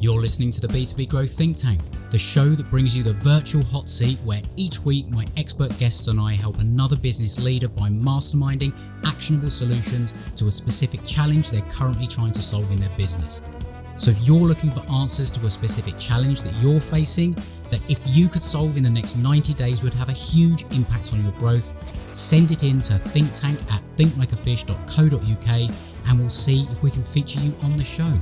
You're listening to the B2B Growth Think Tank, the show that brings you the virtual hot seat where each week my expert guests and I help another business leader by masterminding actionable solutions to a specific challenge they're currently trying to solve in their business. So if you're looking for answers to a specific challenge that you're facing, that if you could solve in the next 90 days would have a huge impact on your growth, send it in to thinkttank@thinklikeafish.co.uk and we'll see if we can feature you on the show.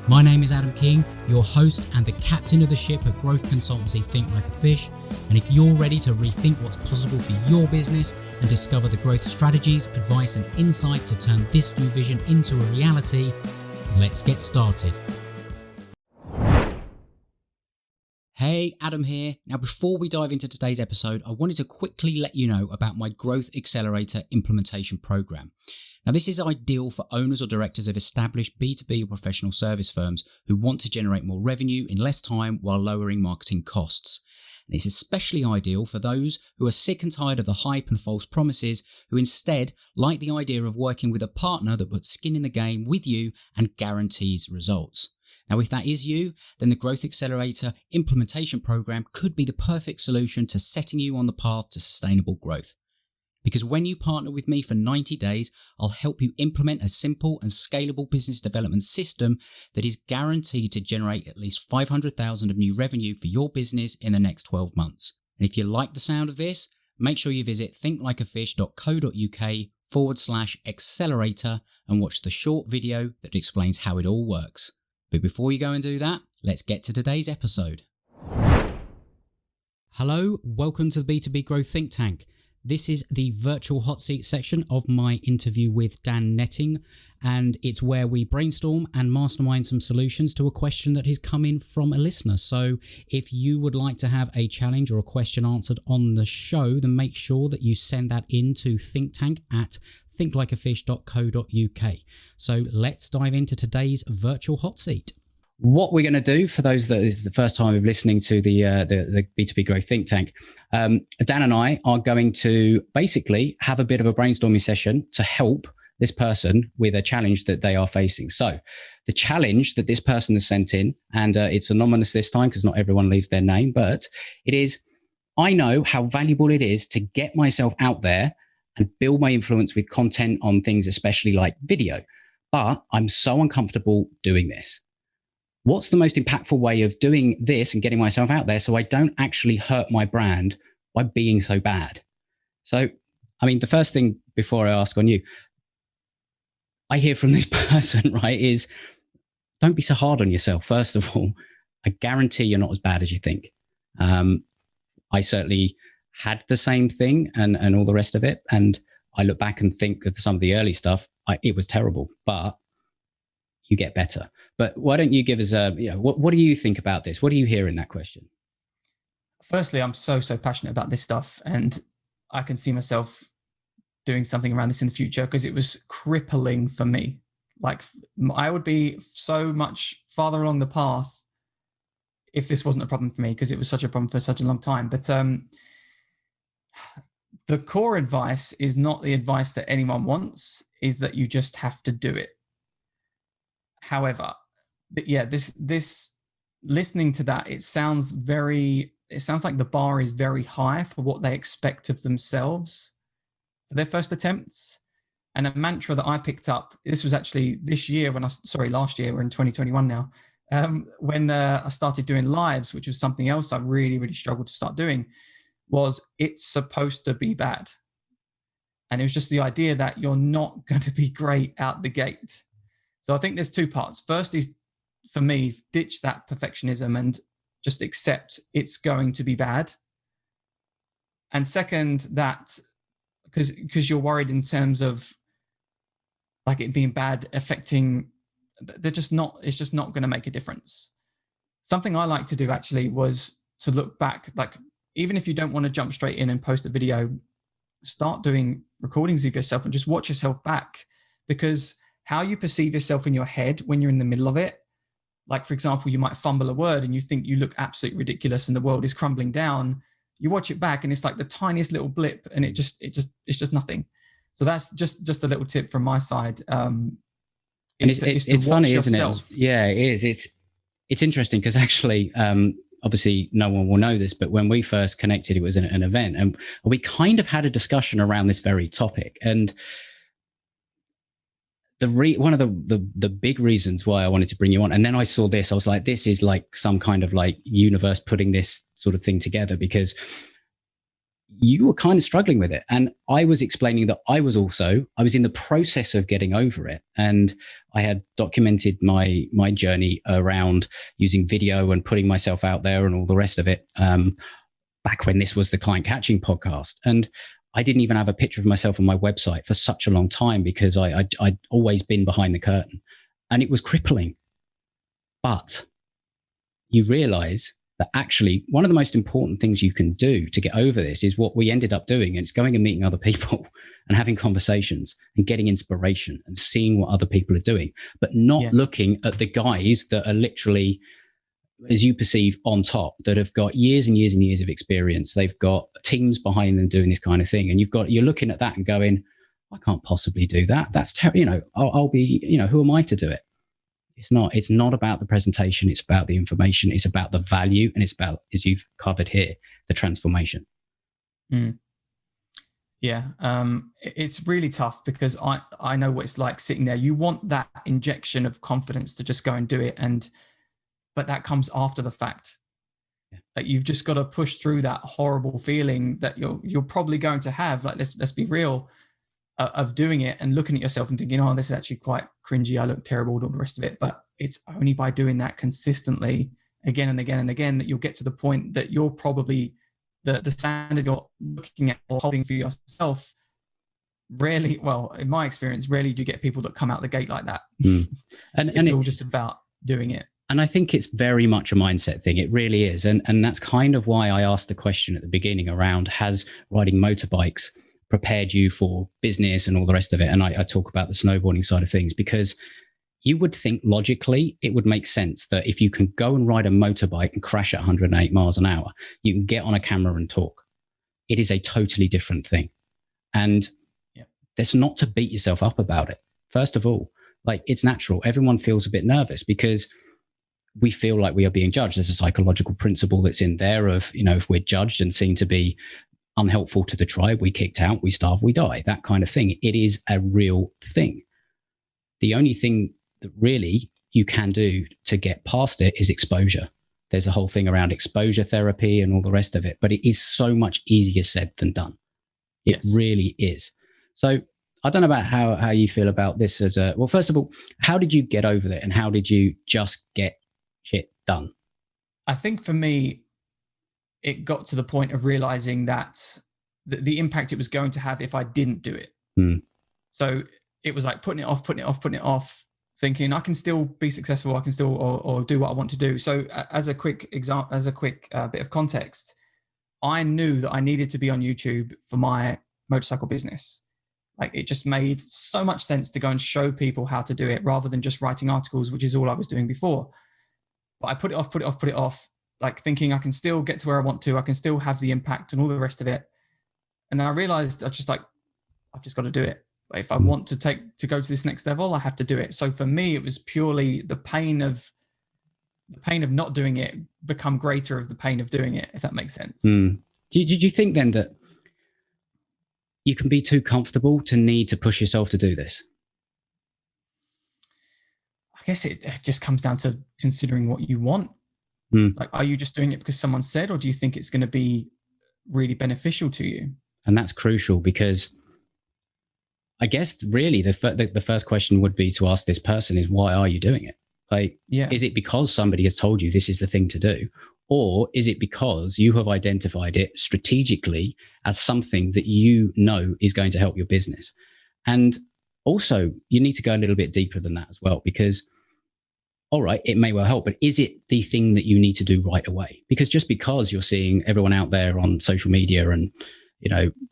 My name is Adam King, your host and the captain of the ship at growth consultancy Think Like a Fish. And if you're ready to rethink what's possible for your business and discover the growth strategies, advice and insight to turn this new vision into a reality, let's get started. Hey, Adam here. Now, before we dive into today's episode, I wanted to quickly let you know about my Growth Accelerator implementation program. Now, this is ideal for owners or directors of established B2B or professional service firms who want to generate more revenue in less time while lowering marketing costs. And it's especially ideal for those who are sick and tired of the hype and false promises, who instead like the idea of working with a partner that puts skin in the game with you and guarantees results. Now, if that is you, then the Growth Accelerator implementation program could be the perfect solution to setting you on the path to sustainable growth. Because when you partner with me for 90 days, I'll help you implement a simple and scalable business development system that is guaranteed to generate at least $500,000 of new revenue for your business in the next 12 months. And if you like the sound of this, make sure you visit thinklikeafish.co.uk/accelerator and watch the short video that explains how it all works. But before you go and do that, let's get to today's episode. Hello, welcome to the B2B Growth Think Tank. This is the Virtual Hotseat section of my interview with Dan Netting, and it's where we brainstorm and mastermind some solutions to a question that has come in from a listener. So if you would like to have a challenge or a question answered on the show, then make sure that you send that in to thinkttank@thinklikeafish.co.uk. So let's dive into today's Virtual Hotseat. What we're going to do, for those that is the first time of listening to the B2B Growth Think Tank, Dan and I are going to basically have a bit of a brainstorming session to help this person with a challenge that they are facing. So the challenge that this person has sent in, and it's anonymous this time because not everyone leaves their name, but it is, I know how valuable it is to get myself out there and build my influence with content on things, especially like video, but I'm so uncomfortable doing this. What's the most impactful way of doing this and getting myself out there so I don't actually hurt my brand by being so bad? So, I mean, the first thing before I ask on you, I hear from this person, right, is don't be so hard on yourself. First of all, I guarantee you're not as bad as you think. I certainly had the same thing and all the rest of it. And I look back and think of some of the early stuff. It was terrible, but you get better. But why don't you give us what do you think about this? What do you hear in that question? Firstly, I'm so passionate about this stuff, and I can see myself doing something around this in the future because it was crippling for me. Like, I would be so much farther along the path if this wasn't a problem for me, because it was such a problem for such a long time. But the core advice is not the advice that anyone wants, is that you just have to do it. However, yeah, this listening to that, it sounds like the bar is very high for what they expect of themselves for their first attempts. And a mantra that I picked up, this was actually last year, we're in 2021 now, when I started doing lives, which was something else I really, really struggled to start doing, was it's supposed to be bad. And it was just the idea that you're not going to be great out the gate. So I think there's two parts. First is, for me, ditch that perfectionism and just accept it's going to be bad. And second, that because you're worried in terms of like it being bad affecting, it's just not going to make a difference. Something I like to do actually was to look back, like even if you don't want to jump straight in and post a video, start doing recordings of yourself and just watch yourself back, because how you perceive yourself in your head when you're in the middle of it, like, for example, you might fumble a word and you think you look absolutely ridiculous and the world is crumbling down. You watch it back and it's like the tiniest little blip, and it's just nothing. So that's just a little tip from my side. It's funny, isn't it? Yeah, it is. It's interesting because actually, obviously no one will know this, but when we first connected, it was an event, and we kind of had a discussion around this very topic. And one of the big reasons why I wanted to bring you on, and then I saw this, I was like, this is like some kind of like universe putting this sort of thing together, because you were kind of struggling with it, and I was explaining that I was in the process of getting over it, and I had documented my journey around using video and putting myself out there and all the rest of it, back when this was the Client Catching podcast. And I didn't even have a picture of myself on my website for such a long time, because I'd always been behind the curtain, and it was crippling. But you realize that actually one of the most important things you can do to get over this is what we ended up doing. And it's going and meeting other people and having conversations and getting inspiration and seeing what other people are doing, but not looking at the guys that are literally, as you perceive, on top, that have got years and years and years of experience. They've got teams behind them doing this kind of thing. And you're looking at that and going, I can't possibly do that. That's terrible. I'll be, who am I to do it? It's not about the presentation. It's about the information. It's about the value. And it's about, as you've covered here, the transformation. Mm. Yeah. It's really tough, because I know what it's like sitting there. You want that injection of confidence to just go and do it. But that comes after the fact. Yeah. Like, you've just got to push through that horrible feeling that you're probably going to have. Like, let's be real, of doing it and looking at yourself and thinking, oh, this is actually quite cringy. I look terrible, all the rest of it. But it's only by doing that consistently again and again and again that you'll get to the point that you're probably the standard you're looking at or holding for yourself. Rarely, well, in my experience, rarely do you get people that come out the gate like that. Mm. And it's all just about doing it. And I think it's very much a mindset thing. It really is. And that's kind of why I asked the question at the beginning around, has riding motorbikes prepared you for business and all the rest of it? And I talk about the snowboarding side of things, because you would think logically it would make sense that if you can go and ride a motorbike and crash at 108 miles an hour, you can get on a camera and talk. It is a totally different thing. And there's not to beat yourself up about it. First of all, like, it's natural. Everyone feels a bit nervous because we feel like we are being judged. There's a psychological principle that's in there of, if we're judged and seen to be unhelpful to the tribe, we kicked out, we starve, we die, that kind of thing. It is a real thing. The only thing that really you can do to get past it is exposure. There's a whole thing around exposure therapy and all the rest of it, but it is so much easier said than done. It really is. So I don't know about how you feel about this well, first of all, how did you get over it, and how did you just get shit done? I think for me, it got to the point of realizing that the impact it was going to have if I didn't do it. Mm. So it was like putting it off, thinking I can still be successful. I can still, or do what I want to do. So as a quick example, bit of context, I knew that I needed to be on YouTube for my motorcycle business. Like, it just made so much sense to go and show people how to do it rather than just writing articles, which is all I was doing before. But I put it off, like thinking I can still get to where I want to, I can still have the impact and all the rest of it. And then I realized I've just got to do it. But if I want to go to this next level, I have to do it. So for me, it was purely the pain of not doing it become greater of the pain of doing it, if that makes sense. Mm. Did you think then that you can be too comfortable to need to push yourself to do this? I guess it just comes down to considering what you want. Like, are you just doing it because someone said, or do you think it's going to be really beneficial to you? And that's crucial, because I guess really the first question would be to ask this person is, why are you doing it? Like, is it because somebody has told you this is the thing to do? Or is it because you have identified it strategically as something that you know is going to help your business? And also, you need to go a little bit deeper than that as well, because, all right, it may well help, but is it the thing that you need to do right away? Because just because you're seeing everyone out there on social media and,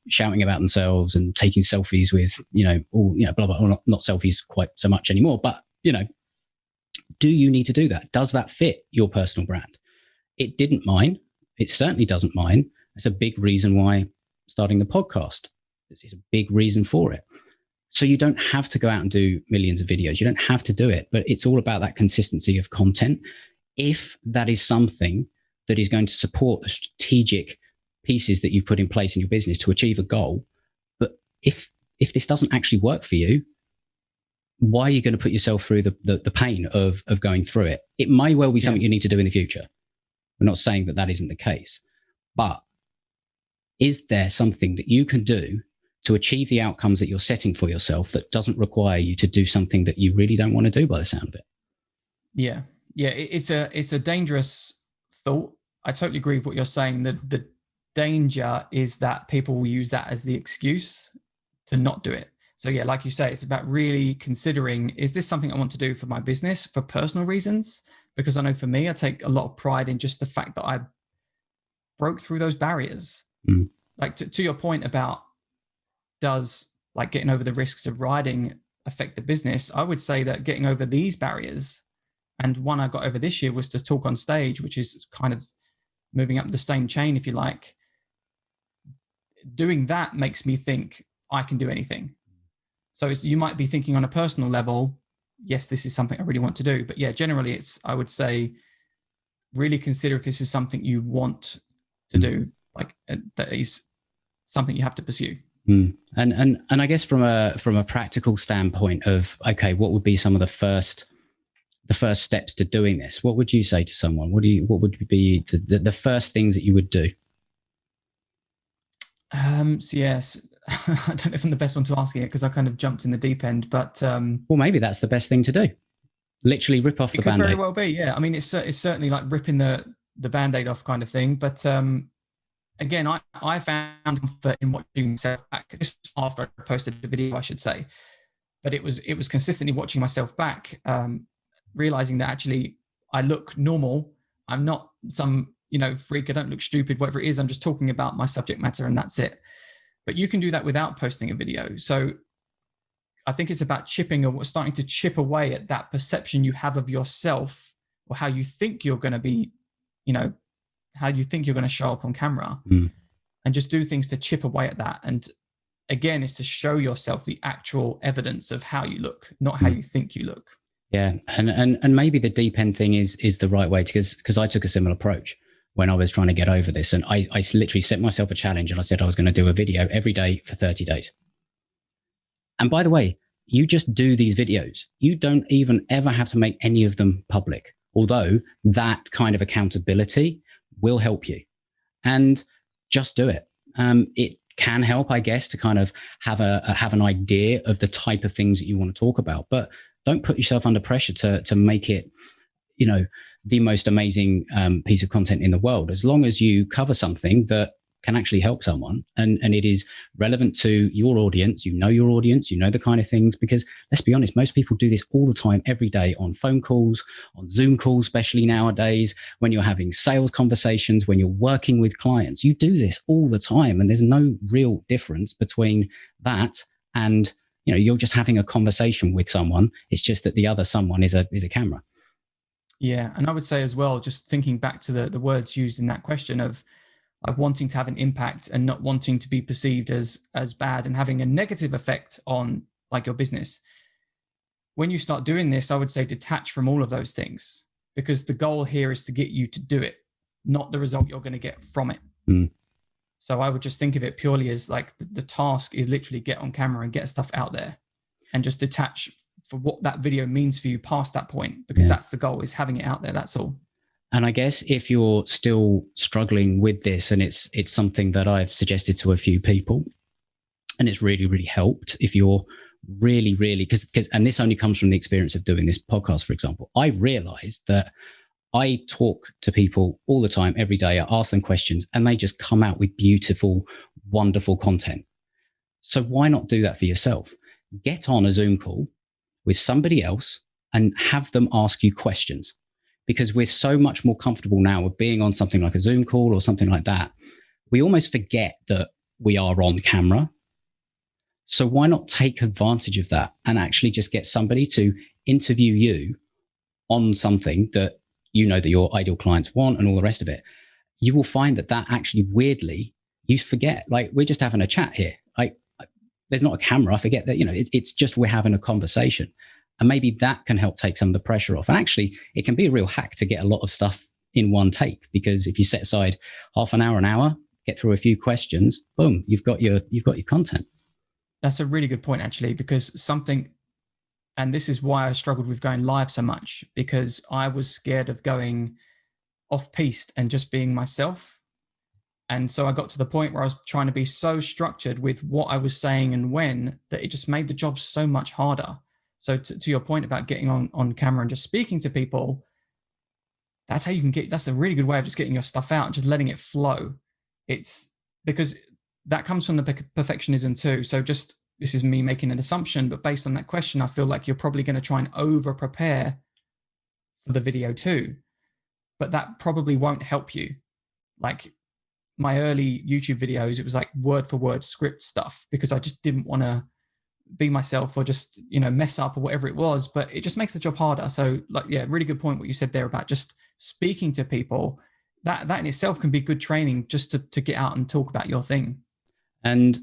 shouting about themselves and taking selfies with, blah, blah, blah, not selfies quite so much anymore, but, do you need to do that? Does that fit your personal brand? It didn't mine. It certainly doesn't mine. It's a big reason why starting the podcast. This is a big reason for it. So you don't have to go out and do millions of videos. You don't have to do it, but it's all about that consistency of content. if that is something that is going to support the strategic pieces that you've put in place in your business to achieve a goal. But if this doesn't actually work for you, why are you going to put yourself through the pain of going through it? It may well be something you need to do in the future. We're not saying that isn't the case, but is there something that you can do to achieve the outcomes that you're setting for yourself that doesn't require you to do something that you really don't want to do by the sound of it? Yeah. It's a dangerous thought. I totally agree with what you're saying. The danger is that people will use that as the excuse to not do it. So yeah, like you say, it's about really considering, is this something I want to do for my business, for personal reasons? Because I know for me, I take a lot of pride in just the fact that I broke through those barriers. Like to your point about, does like getting over the risks of riding affect the business? I would say that getting over these barriers, and one I got over this year was to talk on stage, which is kind of moving up the same chain, if you like. Doing that makes me think I can do anything. So you might be thinking on a personal level, yes, this is something I really want to do. But yeah, generally I would say, really consider if this is something you want to do, like that is something you have to pursue. And I guess from a practical standpoint of, okay, what would be some of the first steps to doing this? What would you say to someone? What would be the first things that you would do? So yes, I don't know if I'm the best one to ask it because I kind of jumped in the deep end, but well, maybe that's the best thing to do. Literally rip off the Band-Aid. It could very well be, yeah. I mean, it's certainly like ripping the Band-Aid off kind of thing. But again, I found comfort in watching myself back. This was after I posted the video, I should say. But it was consistently watching myself back, realizing that actually I look normal. I'm not some freak. I don't look stupid. Whatever it is, I'm just talking about my subject matter, and that's it. But you can do that without posting a video. So I think it's about starting to chip away at that perception you have of yourself, or how you think you're going to be, how you think you're going to show up on camera, and just do things to chip away at that. And again, it's to show yourself the actual evidence of how you look, not how you think you look. Yeah. And maybe the deep end thing is the right way, because I took a similar approach when I was trying to get over this. And I literally set myself a challenge, and I said I was going to do a video every day for 30 days. And by the way, you just do these videos. You don't even ever have to make any of them public, although that kind of accountability will help you. And just do it. It can help, I guess, to kind of have an idea of the type of things that you want to talk about, but don't put yourself under pressure to make it, the most amazing piece of content in the world. As long as you cover something that can actually help someone, and it is relevant to your audience, your audience, the kind of things, because let's be honest, most people do this all the time, every day, on phone calls, on Zoom calls, especially nowadays, when you're having sales conversations, when you're working with clients. You do this all the time, and there's no real difference between that and you're just having a conversation with someone. It's just that the other someone is a camera. Yeah. And I would say as well, just thinking back to the words used in that question of wanting to have an impact and not wanting to be perceived as bad and having a negative effect on like your business. When you start doing this, I would say detach from all of those things, because the goal here is to get you to do it, not the result you're going to get from it. So I would just think of it purely as like the task is literally get on camera and get stuff out there, and just detach for what that video means for you past that point, because that's the goal, is having it out there. That's all. And I guess if you're still struggling with this, and it's something that I've suggested to a few people, and it's really, really helped, if you're really, really, because and this only comes from the experience of doing this podcast, for example, I realized that I talk to people all the time, every day. I ask them questions, and they just come out with beautiful, wonderful content. So why not do that for yourself? Get on a Zoom call with somebody else and have them ask you questions, because we're so much more comfortable now with being on something like a Zoom call or something like that. We almost forget that we are on camera. So why not take advantage of that and actually just get somebody to interview you on something that that your ideal clients want, and all the rest of it. You will find that actually, weirdly, you forget, like, we're just having a chat here. Like, there's not a camera. I forget that, it's just, we're having a conversation. And maybe that can help take some of the pressure off. And actually, it can be a real hack to get a lot of stuff in one take, because if you set aside half an hour, get through a few questions, boom, you've got your content. That's a really good point, actually, because and this is why I struggled with going live so much, because I was scared of going off-piste and just being myself. And so I got to the point where I was trying to be so structured with what I was saying and when, that it just made the job so much harder. So to your point about getting on camera and just speaking to people, that's a really good way of just getting your stuff out and just letting it flow. It's because that comes from the perfectionism too. So this is me making an assumption, but based on that question, I feel like you're probably going to try and over prepare for the video too, but that probably won't help you. Like my early YouTube videos, it was like word for word script stuff, because I just didn't want to be myself or just, mess up or whatever it was, but it just makes the job harder. So really good point what you said there about just speaking to people. That in itself can be good training just to get out and talk about your thing. And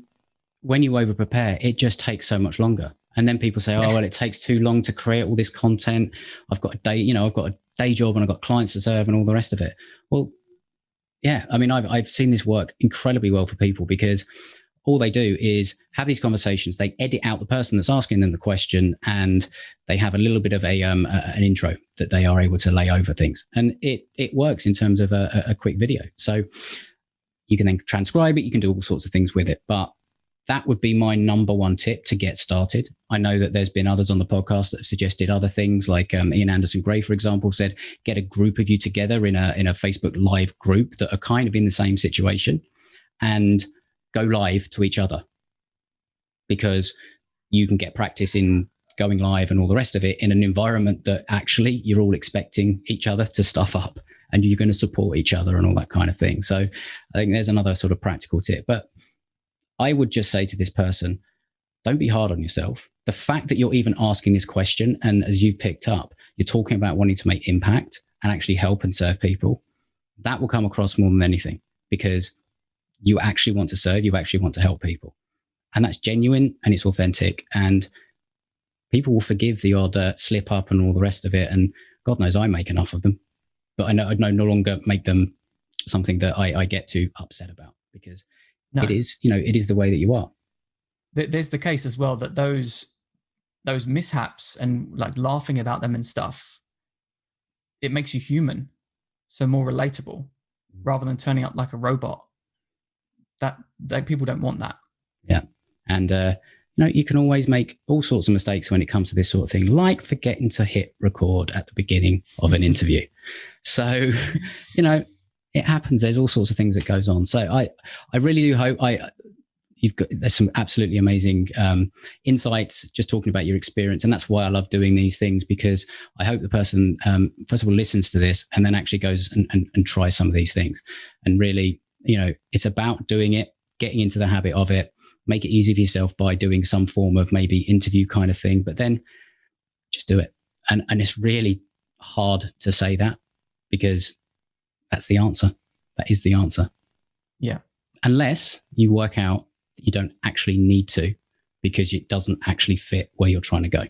when you over prepare, it just takes so much longer. And then people say, oh, well, it takes too long to create all this content. I've got a day job and I've got clients to serve and all the rest of it. Well, yeah, I mean, I've seen this work incredibly well for people, because all they do is have these conversations. They edit out the person that's asking them the question, and they have a little bit of an intro that they are able to lay over things. And it works in terms of a quick video. So you can then transcribe it. You can do all sorts of things with it. But that would be my number one tip to get started. I know that there's been others on the podcast that have suggested other things, like Ian Anderson Gray, for example, said, get a group of you together in a Facebook live group that are kind of in the same situation, and go live to each other, because you can get practice in going live and all the rest of it in an environment that actually you're all expecting each other to stuff up, and you're going to support each other and all that kind of thing. So I think there's another sort of practical tip. But I would just say to this person, don't be hard on yourself. The fact that you're even asking this question, and as you've picked up, you're talking about wanting to make impact and actually help and serve people, that will come across more than anything, because you actually want to serve, you actually want to help people. And that's genuine and it's authentic, and people will forgive the odd slip up and all the rest of it. And God knows I make enough of them, but I know I'd no longer make them something that I get too upset about, because it is the way that you are. There's the case as well that those mishaps and like laughing about them and stuff, it makes you human, so more relatable, rather than turning up like a robot. That people don't want that. Yeah. And you can always make all sorts of mistakes when it comes to this sort of thing, like forgetting to hit record at the beginning of an interview. So it happens. There's all sorts of things that goes on. So I really do hope there's some absolutely amazing insights just talking about your experience. And that's why I love doing these things, because I hope the person, first of all, listens to this and then actually goes and tries some of these things. And really, it's about doing it, getting into the habit of it, make it easy for yourself by doing some form of maybe interview kind of thing, but then just do it. And it's really hard to say that, because that's the answer. That is the answer. Yeah. Unless you work out that you don't actually need to, because it doesn't actually fit where you're trying to go.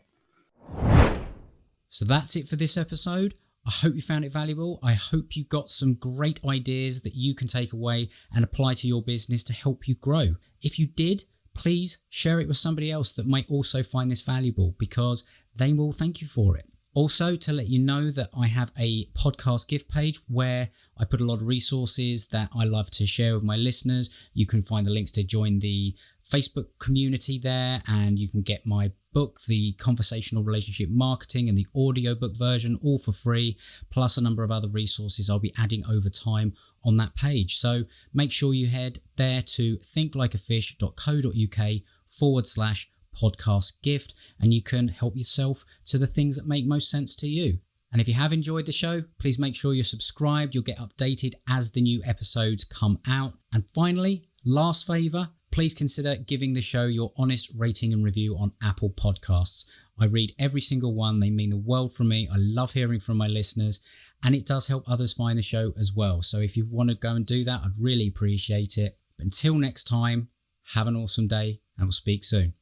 So that's it for this episode. I hope you found it valuable. I hope you got some great ideas that you can take away and apply to your business to help you grow. If you did, please share it with somebody else that might also find this valuable, because they will thank you for it. Also, to let you know that I have a podcast gift page where I put a lot of resources that I love to share with my listeners. You can find the links to join the Facebook community there, and you can get my book, The Conversational Relationship Marketing, and the audiobook version, all for free, plus a number of other resources I'll be adding over time on that page. So make sure you head there to thinklikeafish.co.uk/podcast gift, and you can help yourself to the things that make most sense to you. And if you have enjoyed the show, please make sure you're subscribed. You'll get updated as the new episodes come out. And finally, last favor, please consider giving the show your honest rating and review on Apple Podcasts. I read every single one. They mean the world from me. I love hearing from my listeners, and it does help others find the show as well. So if you want to go and do that, I'd really appreciate it. But until next time, have an awesome day, and we'll speak soon.